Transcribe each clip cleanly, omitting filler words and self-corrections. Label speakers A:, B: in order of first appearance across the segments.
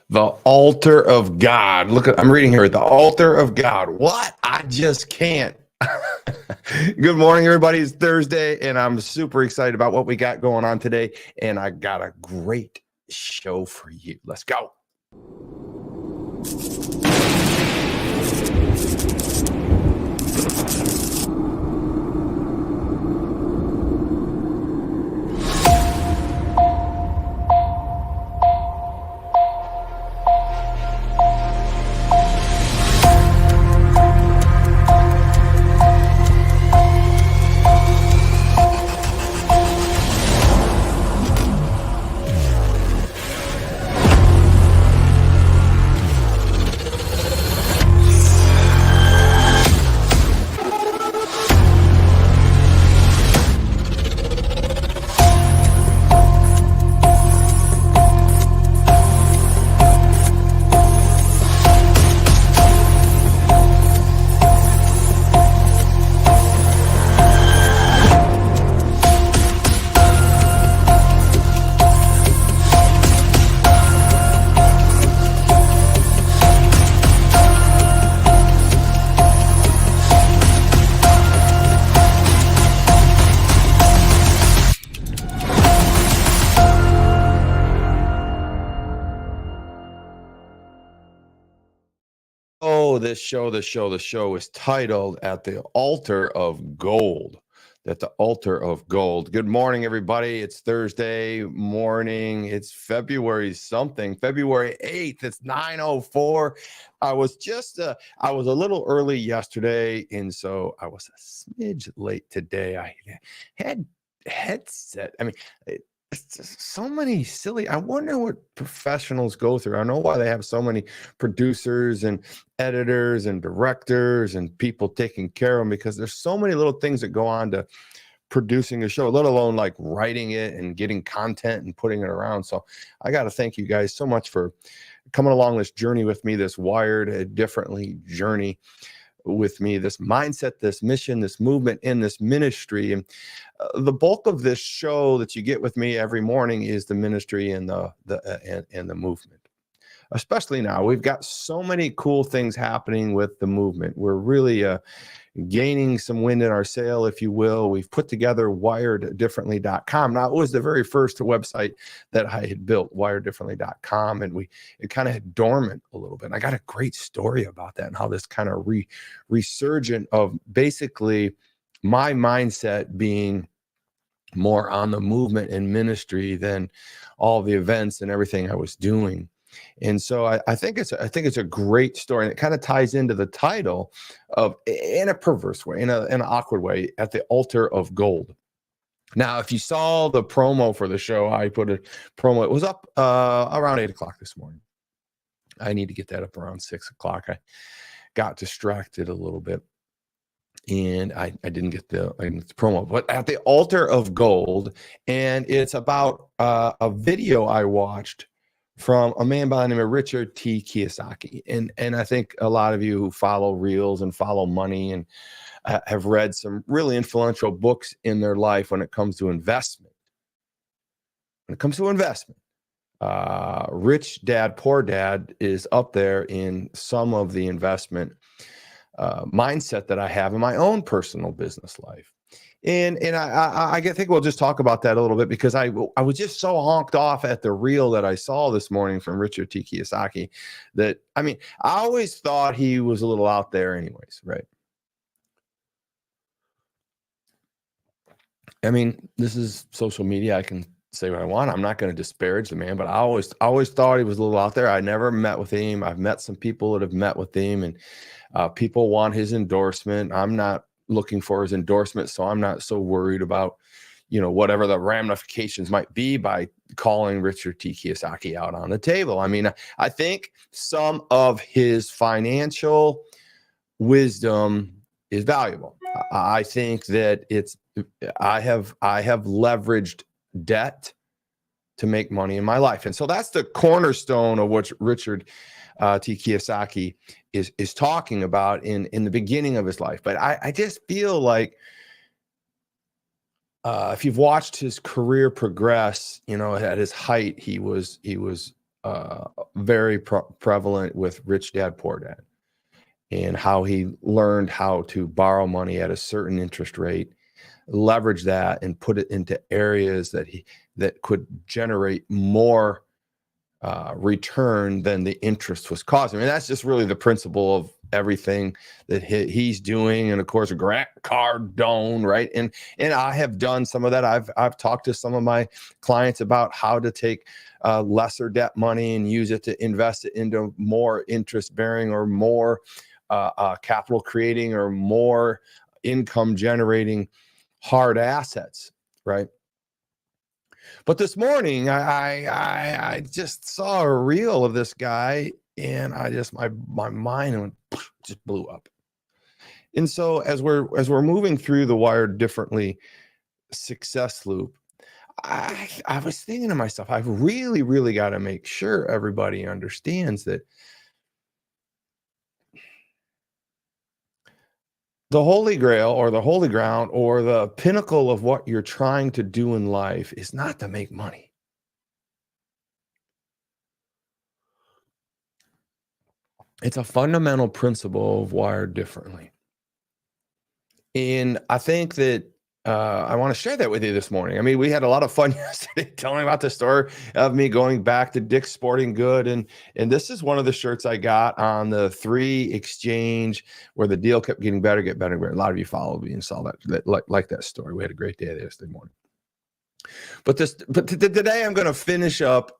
A: The altar of God. Look at, I'm reading here, the altar of God. What? I just can't. Good morning, everybody. It's Thursday, and I'm super excited about what we got going on today. And I got a great show for you. Let's go. Oh, this show is titled At the Altar of Gold. At the Altar of Gold. Good morning, everybody. It's Thursday morning. It's February something, February 8th. It's 9:04. I was a little early yesterday, and so I was a smidge late today. I had headset. It's just so many silly. I wonder what professionals go through. I know why they have so many producers and editors and directors and people taking care of them, because there's so many little things that go on to producing a show, let alone like writing it and getting content and putting it around. So I got to thank you guys so much for coming along this journey with me, this wired differently journey with me, this mindset, this mission, this movement in this ministry. And the bulk of this show that you get with me every morning is the ministry and the movement. Especially now, we've got so many cool things happening with the movement. We're really gaining some wind in our sail, if you will. We've put together wireddifferently.com. Now, it was the very first website that I had built, wireddifferently.com, and it kind of had dormant a little bit. And I got a great story about that and how this kind of resurgent of basically my mindset being more on the movement and ministry than all the events and everything I was doing. And so I think it's a great story, and it kind of ties into the title of, in a perverse way, in an awkward way, At the Altar of Gold. Now, if you saw the promo for the show, I put a promo. It was up around 8:00 this morning. I need to get that up around 6:00. I got distracted a little bit, and I didn't get the promo. But At the Altar of Gold, and it's about a video I watched from a man by the name of Richard T. Kiyosaki. And I think a lot of you who follow reels and follow money and have read some really influential books in their life when it comes to investment. Rich Dad, Poor Dad is up there in some of the investment mindset that I have in my own personal business life. And I think we'll just talk about that a little bit, because I was just so honked off at the reel that I saw this morning from Richard T. Kiyosaki that, I always thought he was a little out there anyways, right? This is social media. I can say what I want. I'm not going to disparage the man, but I always thought he was a little out there. I never met with him. I've met some people that have met with him, and people want his endorsement. I'm not looking for his endorsement, so I'm not so worried about, whatever the ramifications might be by calling Richard T. Kiyosaki out on the table. I think some of his financial wisdom is valuable. I think that I have leveraged debt to make money in my life. And so that's the cornerstone of what Richard T. Kiyosaki is talking about in the beginning of his life. But I just feel like if you've watched his career progress, at his height, he was very prevalent with Rich Dad Poor Dad, and how he learned how to borrow money at a certain interest rate, leverage that, and put it into areas that could generate more return than the interest was causing. I mean, that's just really the principle of everything that he's doing. And of course, Grant Cardone, right? And I have done some of that. I've talked to some of my clients about how to take lesser debt money and use it to invest it into more interest bearing or more capital creating or more income generating hard assets, right? But this morning, I just saw a reel of this guy, and I just my mind went, just blew up. And so as we're moving through the Wired Differently success loop, I was thinking to myself, I've really got to make sure everybody understands that the holy grail or the holy ground or the pinnacle of what you're trying to do in life is not to make money. It's a fundamental principle of Wired Differently. And I think that I want to share that with you this morning. I mean, we had a lot of fun yesterday telling about the story of me going back to Dick's Sporting Good. And this is one of the shirts I got on the 3 exchange where the deal kept getting better, get better. A lot of you followed me and saw that like that story. We had a great day yesterday morning. But today I'm going to finish up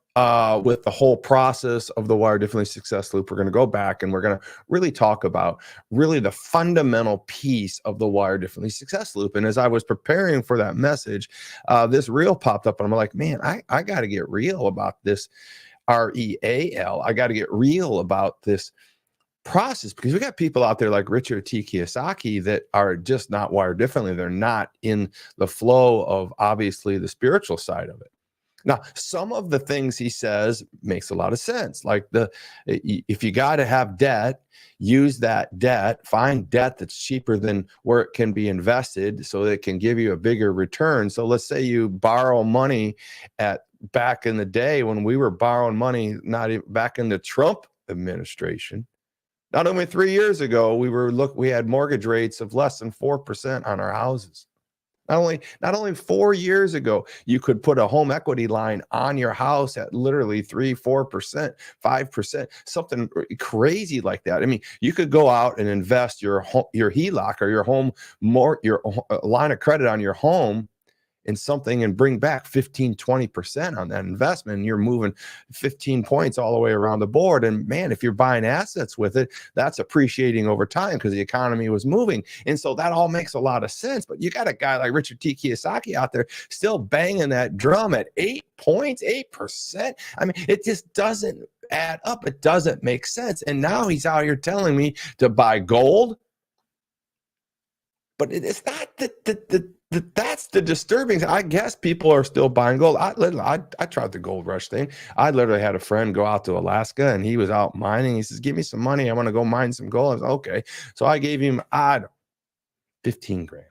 A: with the whole process of the Wired Differently success loop. We're going to go back and we're going to really talk about really the fundamental piece of the Wired Differently success loop. And as I was preparing for that message, this reel popped up and I'm like, man, I got to get real about this REAL. I got to get real about this process, because we got people out there like Richard T. Kiyosaki that are just not wired differently. They're not in the flow of obviously the spiritual side of it. Now, some of the things he says makes a lot of sense. Like if you got to have debt, use that debt, find debt that's cheaper than where it can be invested so that it can give you a bigger return. So let's say you borrow money back in the day when we were borrowing money, not even back in the Trump administration. Not only 3 years ago, we had mortgage rates of less than 4% on our houses. Not only 4 years ago, you could put a home equity line on your house at literally 3-4%, 5%, something crazy like that. I mean, you could go out and invest your HELOC or your line of credit on your home in something and bring back 15-20% on that investment, and you're moving 15 points all the way around the board. And man, if you're buying assets with it, that's appreciating over time because the economy was moving. And so that all makes a lot of sense. But you got a guy like Richard T. Kiyosaki out there still banging that drum at 8 points, 8%. I mean, it just doesn't add up. It doesn't make sense. And now he's out here telling me to buy gold. But it's not that's the disturbing thing. I guess people are still buying gold. I tried the gold rush thing. I literally had a friend go out to Alaska and he was out mining. He says, give me some money. I want to go mine some gold. I was okay. So I gave him 15 grand.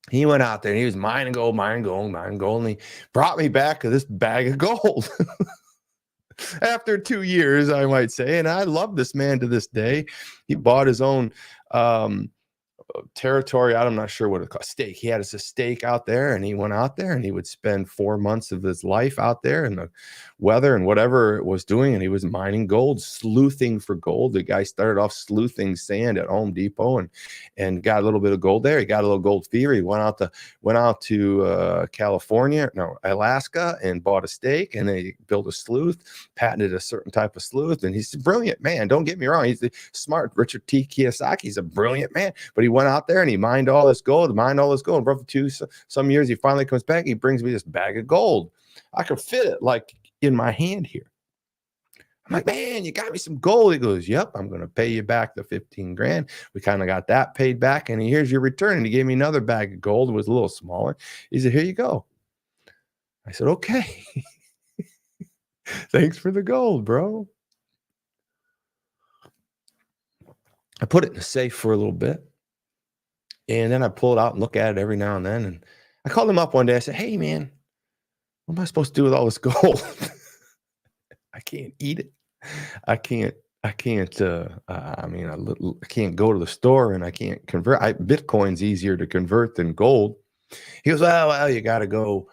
A: He went out there and he was mining gold. And he brought me back this bag of gold. After 2 years, I might say. And I love this man to this day. He bought his own territory. I'm not sure what it's called. Stake. He had a stake out there, and he went out there and he would spend 4 months of his life out there in the weather and whatever it was doing. And he was mining gold, sleuthing for gold. The guy started off sleuthing sand at Home Depot and got a little bit of gold there. He got a little gold fever. He went out to Alaska and bought a stake, and they built a sleuth, patented a certain type of sleuth. And he's a brilliant man. Don't get me wrong. He's smart. Richard T. Kiyosaki. He's a brilliant man, but he went out there and he mined all this gold. For some years, he finally comes back. He brings me this bag of gold. I could fit it like in my hand here. I'm like, man, you got me some gold. He goes, yep, I'm going to pay you back the 15 grand. We kind of got that paid back, and here's your return. And he gave me another bag of gold. It was a little smaller. He said, here you go. I said, okay. Thanks for the gold, bro. I put it in a safe for a little bit. And then I pull it out and look at it every now and then. And I called him up one day. I said, hey, man, what am I supposed to do with all this gold? I can't eat it. I can't. I can't. I mean, I can't go to the store and I can't convert. Bitcoin's easier to convert than gold. He goes, well, you got to go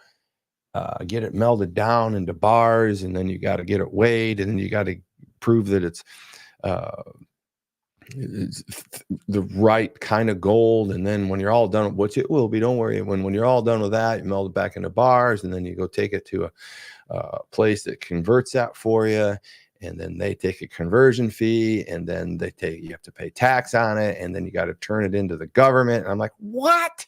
A: get it melted down into bars, and then you got to get it weighed, and then you got to prove that it's the right kind of gold. And then when you're all done, which it will be, don't worry. When you're all done with that, you melt it back into bars, and then you go take it to a place that converts that for you. And then they take a conversion fee, and then you have to pay tax on it, and then you got to turn it into the government. And I'm like, what?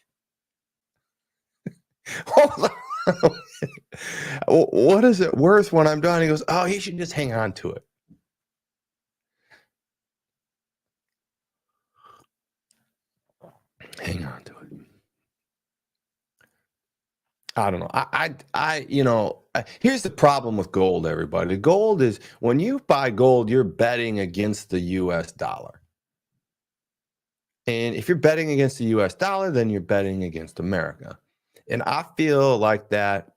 A: What is it worth when I'm done? He goes, oh, you should just hang on to it. Hang on to it. I don't know. Here's the problem with gold, everybody. Gold is, when you buy gold, you're betting against the US dollar. And if you're betting against the US dollar, then you're betting against America. And I feel like that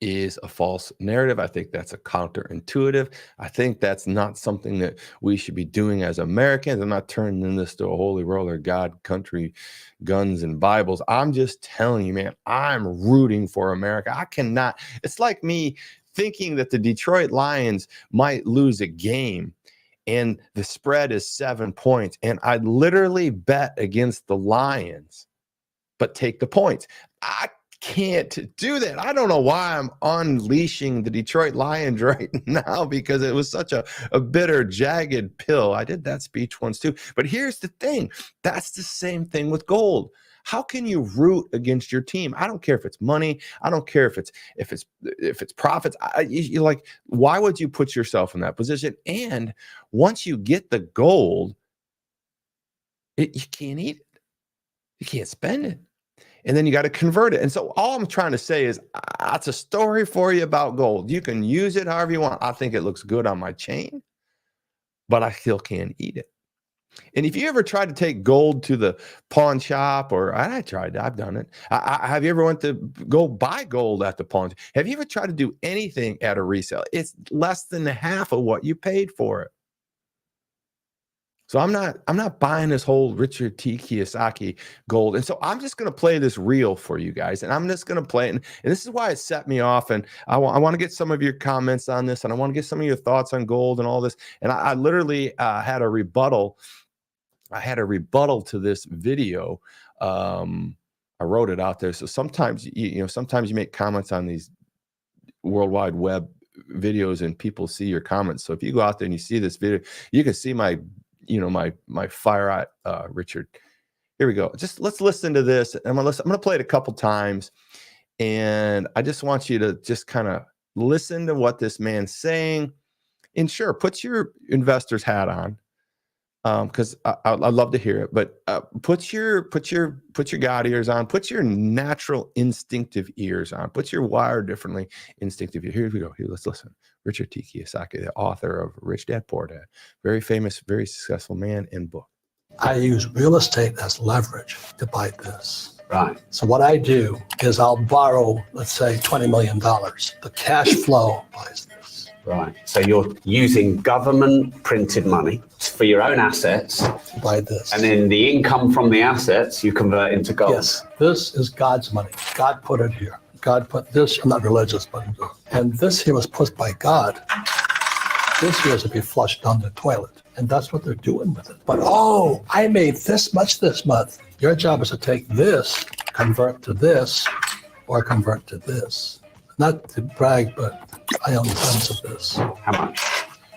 A: is a false narrative. I think that's a counterintuitive. I think that's not something that we should be doing as Americans. I'm not turning this to a holy roller, God, country, guns, and Bibles. I'm just telling you, man, I'm rooting for America. I cannot. It's like me thinking that the Detroit Lions might lose a game and the spread is 7 points. And I literally bet against the Lions, but take the points. I can't do that. I don't know why I'm unleashing the Detroit Lions right now, because it was such a bitter, jagged pill. I did that speech once too. But here's the thing. That's the same thing with gold. How can you root against your team? I don't care if it's money. I don't care if it's profits. You're like, why would you put yourself in that position? And once you get the gold, you can't eat it. You can't spend it. And then you got to convert it. And so all I'm trying to say is, that's a story for you about gold. You can use it however you want. I think it looks good on my chain, but I still can't eat it. And if you ever tried to take gold to the pawn shop, or I've done it. Have you ever went to go buy gold at the pawn shop? Have you ever tried to do anything at a resale? It's less than half of what you paid for it. So I'm not buying this whole Richard T. Kiyosaki gold. And so I'm just going to play this reel for you guys. And I'm just going to play it. And this is why it set me off. And I want to get some of your comments on this. And I want to get some of your thoughts on gold and all this. And I literally had a rebuttal. I had a rebuttal to this video. I wrote it out there. So sometimes, sometimes you make comments on these World Wide Web videos and people see your comments. So if you go out there and you see this video, you can see my fire Richard. Here we go. Just let's listen to this. I'm gonna play it a couple times, and I just want you to just kind of listen to what this man's saying. And sure, put your investor's hat on, because I'd love to hear it. But put your God ears on. Put your natural instinctive ears on. Put your wired differently instinctive ears. Here we go. Here, let's listen. Richard T. Kiyosaki, the author of Rich Dad Poor Dad, very famous, very successful man and book.
B: I use real estate as leverage to buy this.
C: Right.
B: So what I do is I'll borrow, let's say, $20 million. The cash flow buys this.
C: Right. So you're using government printed money for your own assets.
B: Buy this.
C: And then the income from the assets you convert into gold.
B: Yes. This is God's money. God put it here. God put this. I'm not religious, but and this here was put by God. This here is to be flushed down the toilet. And that's what they're doing with it. But, I made this much this month. Your job is to take this, convert to this, or convert to this. Not to brag, but I own tons of this.
C: How much?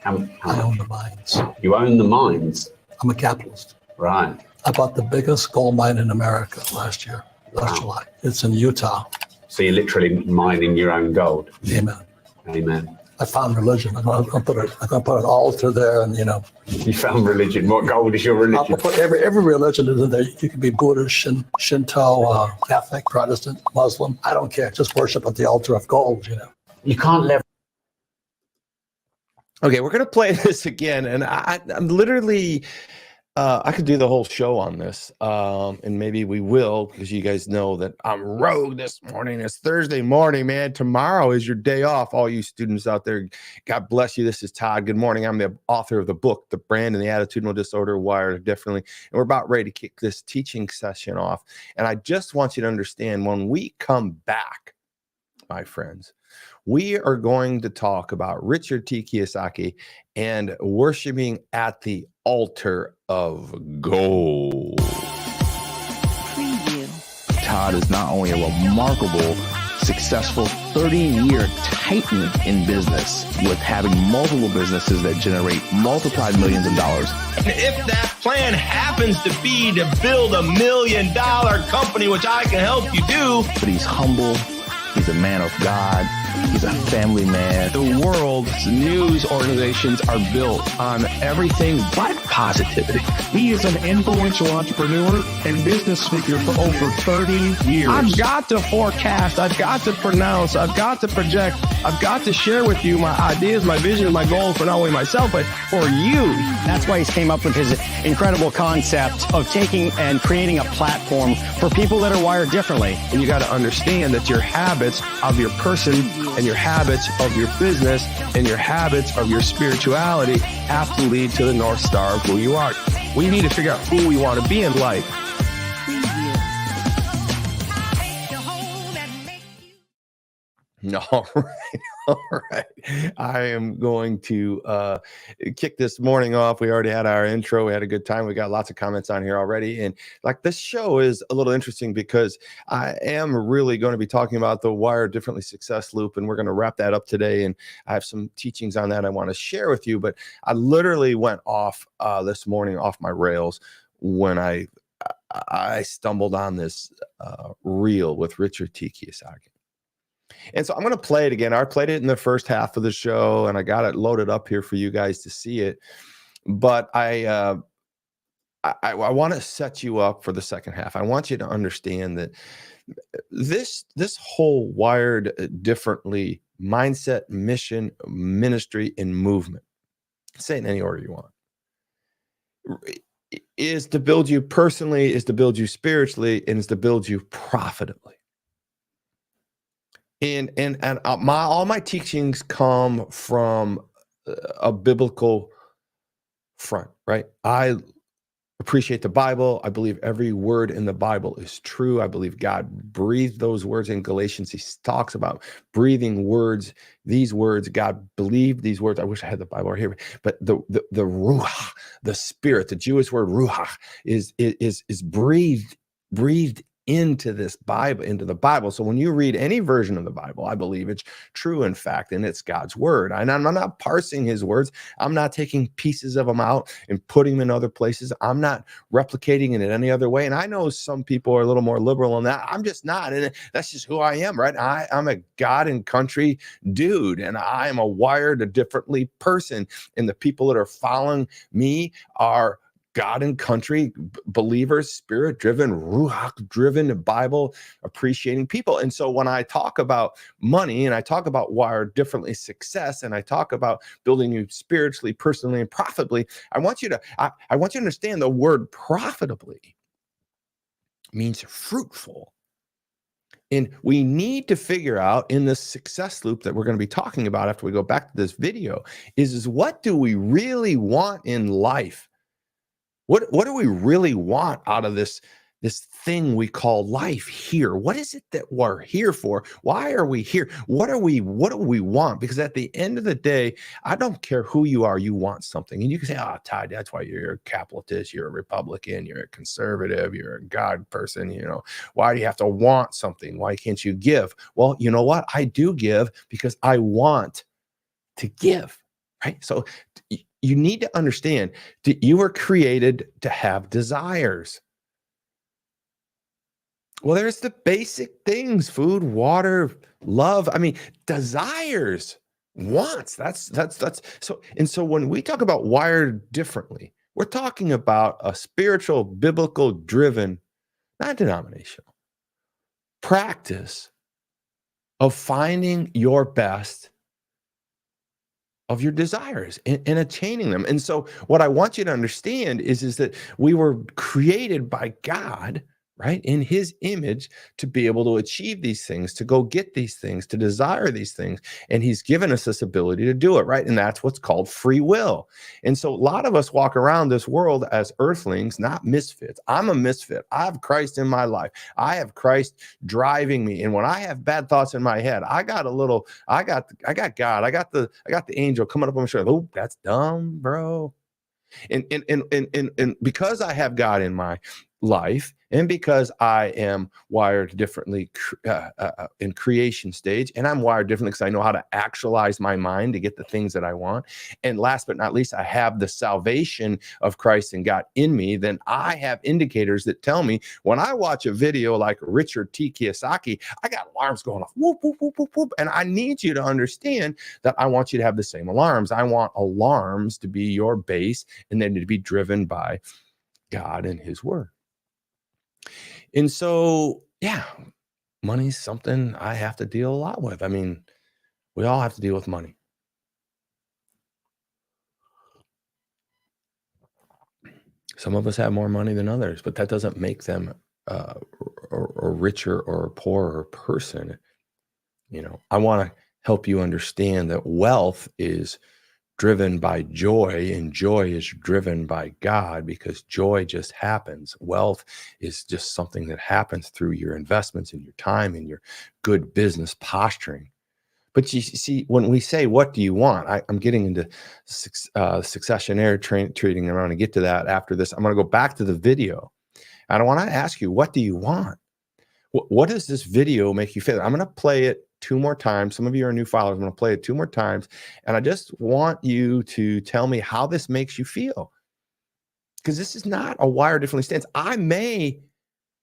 B: I own the mines.
C: You own the mines?
B: I'm a capitalist.
C: Right.
B: I bought the biggest gold mine in America last July. It's in Utah.
C: So you're literally mining your own gold?
B: Amen.
C: Amen.
B: I found religion. I'm gonna put an altar there, and
C: You found religion. What gold is your religion?
B: I'll put every religion is in there. You can be Buddhist, Shinto, Catholic, Protestant, Muslim. I don't care. Just worship at the altar of gold.
C: You can't leverage.
A: Okay, we're gonna play this again, and I'm literally I could do the whole show on this, and maybe we will, because you guys know that I'm rogue this morning. It's Thursday morning, man. Tomorrow is your day off. All you students out there, God bless you. This is Todd. Good morning. I'm the author of the book, The Brand and the Attitudinal Disorder, Wired Differently. And we're about ready to kick this teaching session off. And I just want you to understand, when we come back, my friends, we are going to talk about Richard T. Kiyosaki and worshiping at the altar of gold.
D: Preview. Todd is not only a remarkable, successful 30-year titan in business with having multiple businesses that generate multiplied millions of dollars.
E: And if that plan happens to be to build $1 million company, which I can help you do.
D: But he's humble. He's a man of God. He's a family man.
F: The world's news organizations are built on everything but positivity.
G: He is an influential entrepreneur and business speaker for over 30 years.
F: I've got to forecast. I've got to pronounce. I've got to project. I've got to share with you my ideas, my vision, my goals for not only myself, but for you.
H: That's why he came up with his incredible concept of taking and creating a platform for people that are wired differently.
F: And you got to understand that your habits of your person and your habits of your business and your habits of your spirituality have to lead to the North Star of who you are. We need to figure out who we want to be in life.
A: All right. All right. I am going to kick this morning off. We already had our intro. We had a good time. We got lots of comments on here already. And like, this show is a little interesting because I am really going to be talking about the Wired Differently success loop. And we're going to wrap that up today. And I have some teachings on that I want to share with you. But I literally went off this morning off my rails when I stumbled on this reel with Richard T. Kiyosaki. And so I'm going to play it again. I played it in the first half of the show, and I got it loaded up here for you guys to see it. But I want to set you up for the second half. I want you to understand that this whole Wired Differently mindset, mission, ministry, and movement, say it in any order you want, is to build you personally, is to build you spiritually, and is to build you profitably. And all my teachings come from a biblical front, right? I appreciate the Bible. I believe every word in the Bible is true. I believe God breathed those words in Galatians. He talks about breathing words. These words, God believed these words. I wish I had the Bible right here, but the ruach, the spirit, the Jewish word ruach is breathed into this Bible, into the Bible. So when you read any version of the Bible, I believe it's true, in fact, and it's God's word. And I'm not parsing his words. I'm not taking pieces of them out and putting them in other places. I'm not replicating it in any other way. And I know some people are a little more liberal in that. I'm just not. And that's just who I am, right? I'm a God and country dude, and I am a wired differently person. And the people that are following me are God and country believers, spirit-driven, ruach-driven, Bible-appreciating people. And so when I talk about money and I talk about Wired Differently success and I talk about building you spiritually, personally, and profitably, I want you to understand the word profitably means fruitful. And we need to figure out in this success loop that we're going to be talking about after we go back to this video is what do we really want in life? What do we really want out of this thing we call life here? What is it that we're here for? Why are we here? What do we want? Because at the end of the day, I don't care who you are, you want something. And you can say, oh, Todd, that's why you're a capitalist, you're a Republican, you're a conservative, you're a God person, why do you have to want something? Why can't you give? Well, you know what? I do give because I want to give, right? So you need to understand that you were created to have desires. Well, there's the basic things: food, water, love. I mean, desires, wants. That's so. And so when we talk about Wired Differently, we're talking about a spiritual, biblical driven, not denominational practice. of finding your best of your desires and attaining them. And so what I want you to understand is that we were created by God, right, in his image to be able to achieve these things, to go get these things, to desire these things. And he's given us this ability to do it, right? And that's what's called free will. And so a lot of us walk around this world as earthlings, not misfits. I'm a misfit. I have Christ in my life. I have Christ driving me. And when I have bad thoughts in my head, I got God. I got the angel coming up on my shoulder. Oh, that's dumb, bro. And because I have God in my life, and because I am wired differently in creation stage, and I'm wired differently because I know how to actualize my mind to get the things that I want. And last but not least, I have the salvation of Christ and God in me. Then I have indicators that tell me when I watch a video like Richard T. Kiyosaki, I got alarms going off, whoop, whoop, whoop, whoop, whoop. And I need you to understand that I want you to have the same alarms. I want alarms to be your base and then to be driven by God and his word. And so, yeah, money's something I have to deal a lot with. I mean, we all have to deal with money. Some of us have more money than others, but that doesn't make them or richer or a poorer person. You know, I want to help you understand that wealth is driven by joy, and joy is driven by God, because joy just happens. Wealth is just something that happens through your investments and your time and your good business posturing. But you see, when we say, what do you want? I'm getting into successionary trading. I'm going to get to that after this. I'm going to go back to the video. And I want to ask you, what do you want? What does this video make you feel? I'm going to play it 2 more times. Some of you are new followers. I'm going to play it 2 more times. And I just want you to tell me how this makes you feel. Because this is not a wire differently stance. I may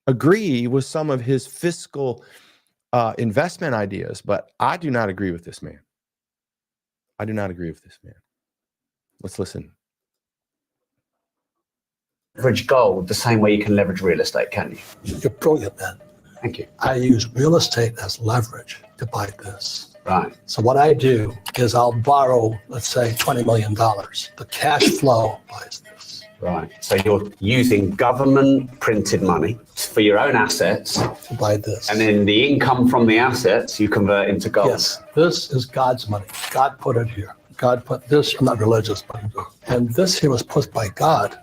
A: agree with some of his fiscal investment ideas, but I do not agree with this man. I do not agree with this man. Let's listen.
C: Leverage gold the same way you can leverage real estate, can you?
B: You're brilliant, man.
C: Thank you.
B: I use real estate as leverage to buy this.
C: Right.
B: So what I do is I'll borrow, let's say, $20 million. The cash flow buys this.
C: Right. So you're using government printed money for your own assets
B: to buy this.
C: And then the income from the assets you convert into gold.
B: Yes, this is God's money. God put it here. God put this, I'm not religious, but and this here was put by God.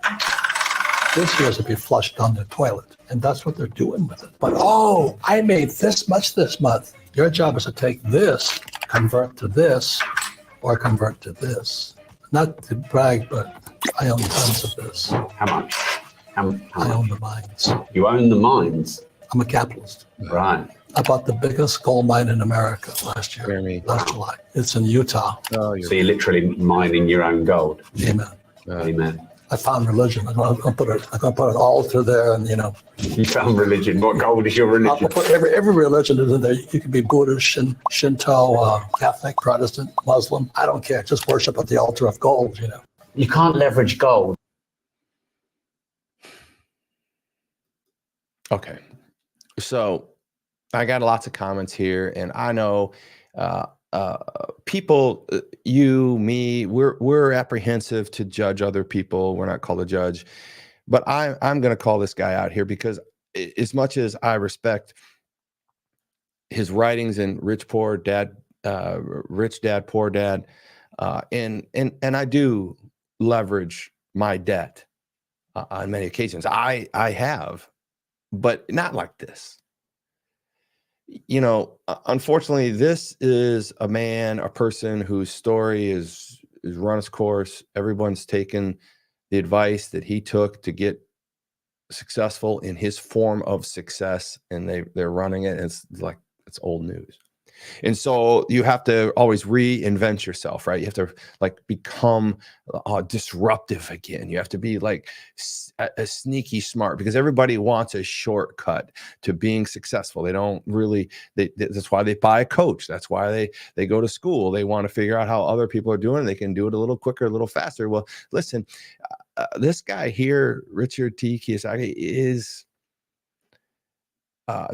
B: This here is to be flushed down the toilet. And that's what they're doing with it. But, oh, I made this much this month. Your job is to take this, convert to this, or convert to this. Not to brag, but I own tons of this.
C: How much? How
B: I own the mines.
C: You own the mines?
B: I'm a capitalist.
C: Right.
B: I bought the biggest gold mine in America last year, last July. It's in Utah.
C: So you're literally mining your own gold.
B: Amen.
C: Amen.
B: I found religion. I'm gonna put an altar there, and
C: You found religion. What gold is your religion?
B: I'll put every religion is in there. You can be Buddhist, Shinto, Catholic, Protestant, Muslim. I don't care. Just worship at the altar of gold.
C: You can't leverage gold.
A: Okay, so I got lots of comments here, and I know people, you, me, we're apprehensive to judge other people. We're not called to judge, but I'm going to call this guy out here because as much as I respect his writings in Rich Dad, Poor Dad, and I do leverage my debt on many occasions. I have, but not like this. Unfortunately, this is a person whose story is run its course. Everyone's taken the advice that he took to get successful in his form of success, and they're running it. And it's old news. And so you have to always reinvent yourself, right? You have to become disruptive again. You have to be a sneaky smart, because everybody wants a shortcut to being successful. They don't really, that's why they buy a coach. That's why they go to school. They want to figure out how other people are doing it. They can do it a little quicker, a little faster. Well, listen, this guy here, Richard T. Kiyosaki, is,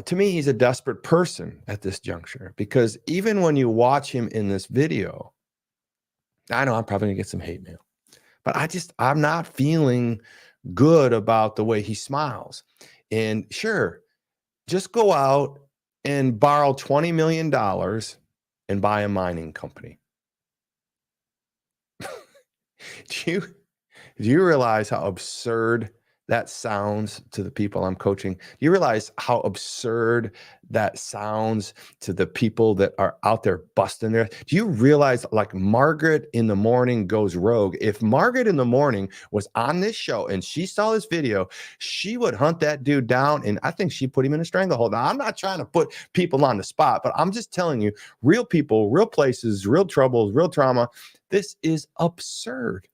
A: to me, he's a desperate person at this juncture, because even when you watch him in this video, I know I'm probably gonna get some hate mail, but I'm not feeling good about the way he smiles. And sure, just go out and borrow $20 million and buy a mining company. Do you realize how absurd that sounds to the people I'm coaching? Do you realize how absurd that sounds to the people that are out there busting their? Do you realize, like, Margaret in the Morning goes rogue? If Margaret in the Morning was on this show and she saw this video, she would hunt that dude down, and I think she'd put him in a stranglehold. Now, I'm not trying to put people on the spot, but I'm just telling you, real people, real places, real troubles, real trauma. This is absurd.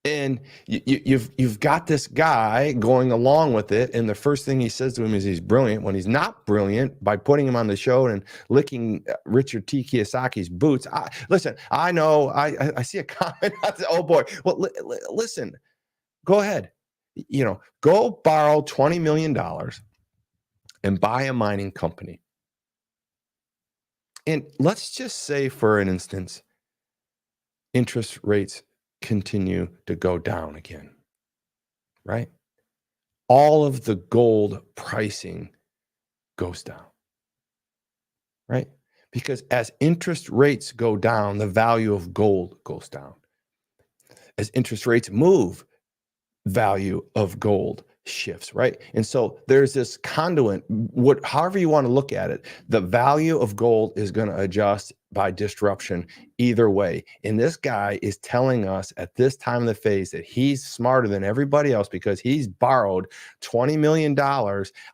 A: And you've got this guy going along with it, and the first thing he says to him is he's brilliant, when he's not brilliant, by putting him on the show and licking Richard T. Kiyosaki's boots. Listen, I know I see a comment. Oh boy. Well, listen, go ahead. Go borrow $20 million and buy a mining company. And let's just say, for an instance, interest rates continue to go down again, right? All of the gold pricing goes down, right? Because as interest rates go down, the value of gold goes down. As interest rates move, value of gold shifts, right? And so there's this conduit, however you want to look at it, the value of gold is going to adjust by disruption either way. And this guy is telling us at this time of the phase that he's smarter than everybody else because he's borrowed $20 million.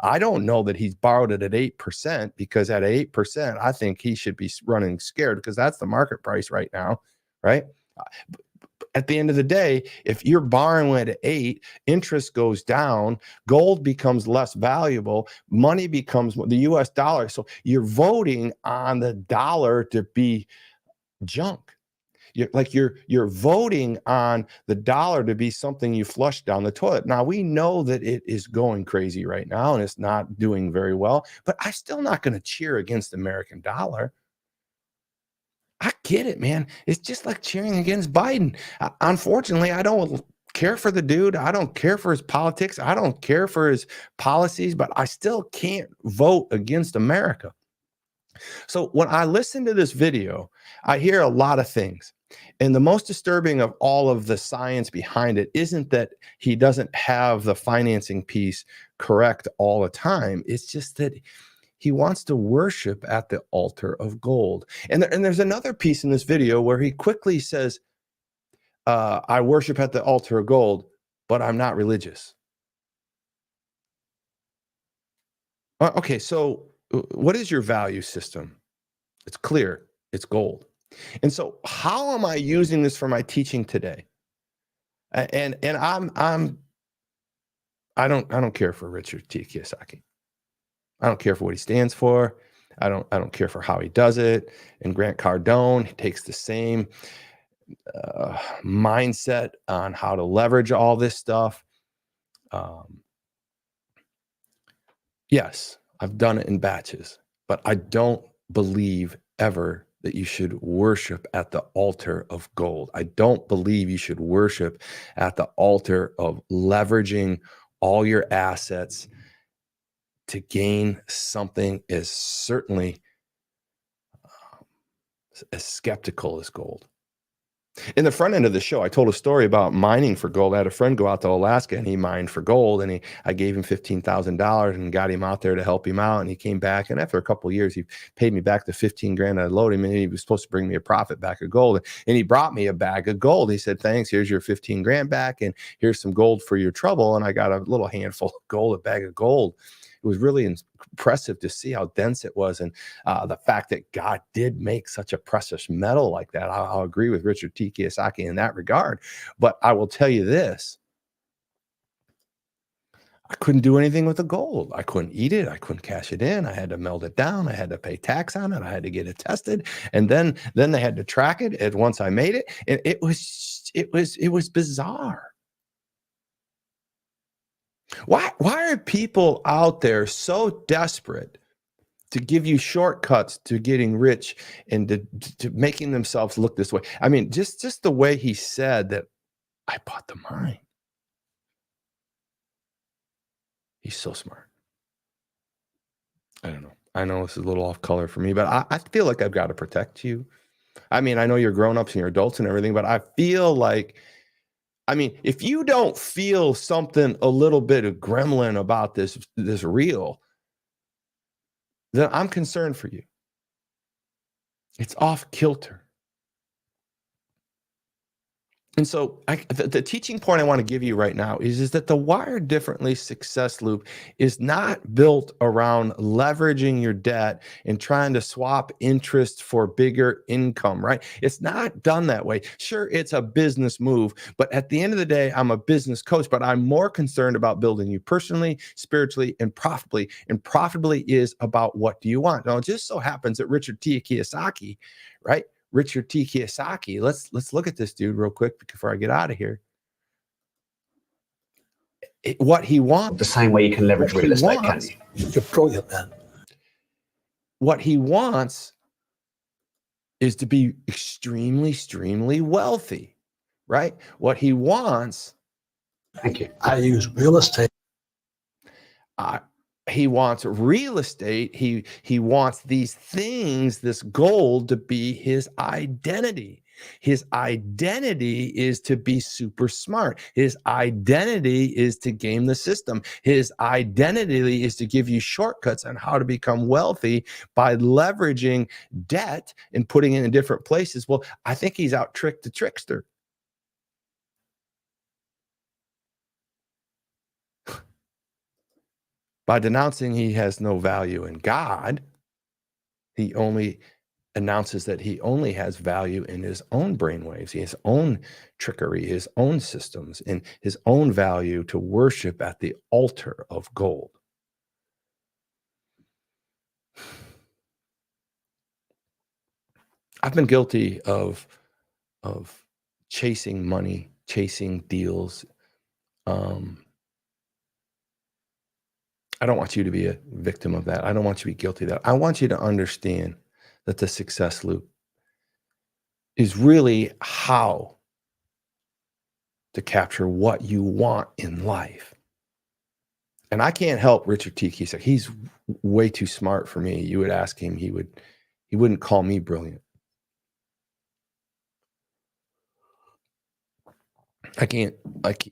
A: I don't know that he's borrowed it at 8%, because at 8%, I think he should be running scared, because that's the market price right now, right? At the end of the day, if you're borrowing at 8, interest goes down, gold becomes less valuable, money becomes the US dollar. So you're voting on the dollar to be junk. You're voting on the dollar to be something you flush down the toilet. Now, we know that it is going crazy right now and it's not doing very well, but I'm still not going to cheer against the American dollar. I get it, man. It's just like cheering against Biden. Unfortunately, I don't care for the dude. I don't care for his politics. I don't care for his policies, but I still can't vote against America. So when I listen to this video, I hear a lot of things. And the most disturbing of all of the science behind it isn't that he doesn't have the financing piece correct all the time. It's just that he wants to worship at the altar of gold. And there's another piece in this video where he quickly says, I worship at the altar of gold, but I'm not religious. Okay, so what is your value system? It's clear. It's gold. And so how am I using this for my teaching today? And I don't care for Richard T. Kiyosaki. I don't care for what he stands for. I don't care for how he does it. And Grant Cardone, he takes the same mindset on how to leverage all this stuff. Yes, I've done it in batches, but I don't believe ever that you should worship at the altar of gold. I don't believe you should worship at the altar of leveraging all your assets to gain something as certainly as skeptical as gold. In the front end of the show, I told a story about mining for gold. I had a friend go out to Alaska and he mined for gold, and I gave him $15,000 and got him out there to help him out. And he came back, and after a couple of years, he paid me back the 15 grand I loaded him, and he was supposed to bring me a profit back of gold. And he brought me a bag of gold. He said, thanks, here's your 15 grand back, and here's some gold for your trouble. And I got a little handful of gold, a bag of gold. It was really impressive to see how dense it was, and the fact that God did make such a precious metal like that. I'll agree with Richard T. Kiyosaki in that regard. But I will tell you this. I couldn't do anything with the gold. I couldn't eat it. I couldn't cash it in. I had to melt it down. I had to pay tax on it. I had to get it tested. And then they had to track it. And once I made it, and it was bizarre. Why are people out there so desperate to give you shortcuts to getting rich and to making themselves look this way. I mean, just the way he said that, I bought the mind. He's so smart. I don't know. I know this is a little off color for me, but I feel like I've got to protect you. I mean, I know you're grown-ups and you're adults and everything, but I feel like, I mean, if you don't feel something a little bit of gremlin about this reel, then I'm concerned for you. It's off kilter. And so the teaching point I want to give you right now is that the Wired Differently success loop is not built around leveraging your debt and trying to swap interest for bigger income, right? It's not done that way. Sure, it's a business move, but at the end of the day, I'm a business coach, but I'm more concerned about building you personally, spiritually, and profitably. And profitably is about what do you want? Now, it just so happens that Richard T. Kiyosaki, right? Richard T. Kiyosaki. Let's look at this dude real quick before I get out of here. What he wants.
C: The same way you can leverage real estate, can you?
B: You're brilliant, man.
A: What he wants is to be extremely wealthy, right? What he wants.
C: Thank you.
B: I use real estate.
A: He wants real estate. He wants these things, this gold, to be his identity. His identity is to be super smart. His identity is to game the system. His identity is to give you shortcuts on how to become wealthy by leveraging debt and putting it in different places. Well, I think he's out tricked the trickster. By denouncing he has no value in God, he only announces that he only has value in his own brainwaves, his own trickery, his own systems, and his own value to worship at the altar of gold. I've been guilty of chasing money, chasing deals. I don't want you to be a victim of that. I don't want you to be guilty of that. I want you to understand that the success loop is really how to capture what you want in life. And I can't help Richard T. Kiyosaki. He's way too smart for me. You would ask him, he wouldn't call me brilliant. I can't, like,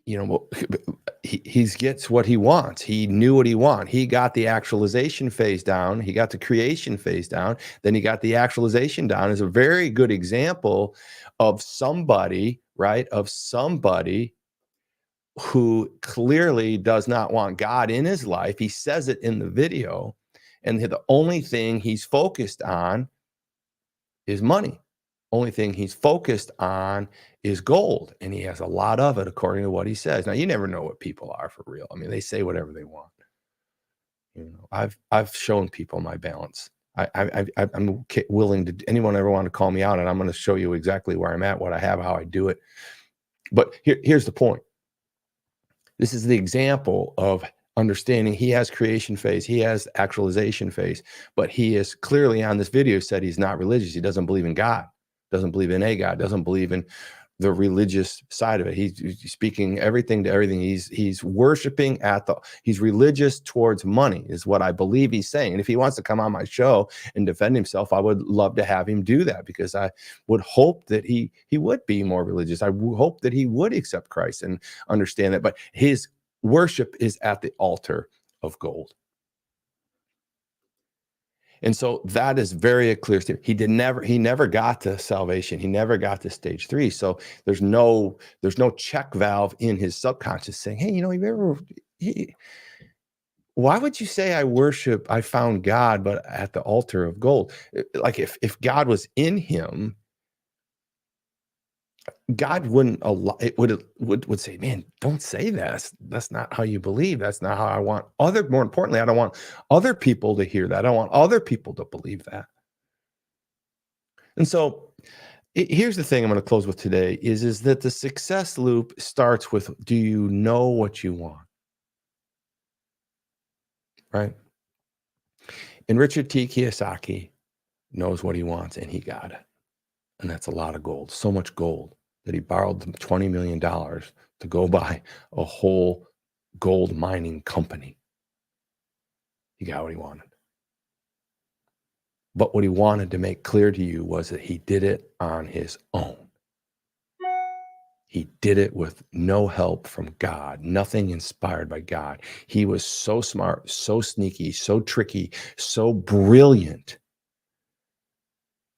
A: he gets what he wants. He knew what he wanted. He got the actualization phase down. He got the creation phase down. Then he got the actualization down. Is a very good example of somebody, right? Of somebody who clearly does not want God in his life. He says it in the video. And the only thing he's focused on is money. Only thing he's focused on is gold, and he has a lot of it, according to what he says. Now, you never know what people are for real. I mean, they say whatever they want. I've shown people my balance. I'm willing to. Anyone ever want to call me out, and I'm going to show you exactly where I'm at, what I have, how I do it. But here's the point. This is the example of understanding. He has creation phase, he has actualization phase, but he is clearly on this video said he's not religious. He doesn't believe in God. Doesn't believe in a God, doesn't believe in the religious side of it. He's speaking everything to everything. He's worshiping he's religious towards money is what I believe he's saying. And if he wants to come on my show and defend himself, I would love to have him do that, because I would hope that he would be more religious. I hope that he would accept Christ and understand that. But his worship is at the altar of gold. And so that is very clear. He never got to salvation. He never got to stage 3. So there's no check valve in his subconscious saying, hey, why would you say I found God, but at the altar of gold? Like if God was in him, God wouldn't allow it, would say, man, don't say that. That's not how you believe. That's not how I want more importantly, I don't want other people to hear that. I don't want other people to believe that. And so here's the thing I'm going to close with today is that the success loop starts with, do you know what you want? Right? And Richard T. Kiyosaki knows what he wants, and he got it. And that's a lot of gold, so much gold that he borrowed $20 million to go buy a whole gold mining company. He got what he wanted. But what he wanted to make clear to you was that he did it on his own. He did it with no help from God, nothing inspired by God. He was so smart, so sneaky, so tricky, so brilliant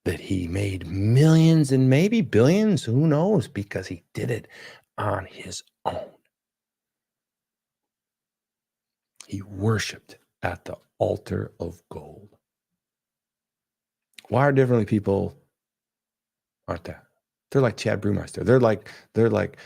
A: that he made millions and maybe billions, who knows, because he did it on his own. He worshiped at the altar of gold. Why are differently people aren't that? They're like Chad Brewmeister. They're like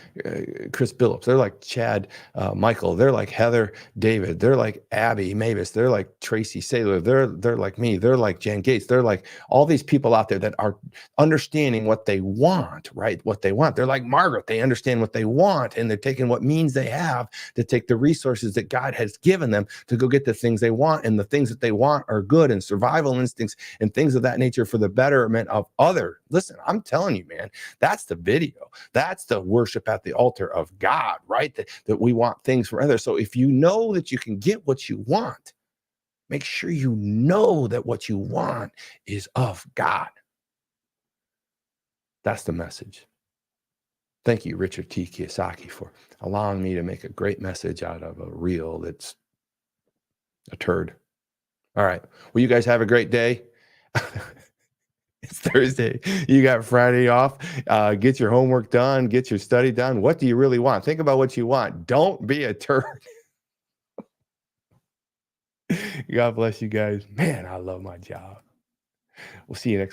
A: Chris Billups. They're like Chad Michael. They're like Heather David. They're like Abby Mavis. They're like Tracy Saylor. They're like me. They're like Jan Gates. They're like all these people out there that are understanding what they want, right? What they want. They're like Margaret. They understand what they want, and they're taking what means they have to take the resources that God has given them to go get the things they want. And the things that they want are good and survival instincts and things of that nature for the betterment of other. Listen, I'm telling you, man. That's the video. That's the worship at the altar of God, right? That we want things from others. So if you know that you can get what you want, make sure you know that what you want is of God. That's the message. Thank you, Richard T. Kiyosaki, for allowing me to make a great message out of a reel that's a turd. All right. Well, you guys have a great day. It's Thursday. You got Friday off. Get your homework done. Get your study done. What do you really want? Think about what you want. Don't be a turd. God bless you guys. Man, I love my job. We'll see you next week.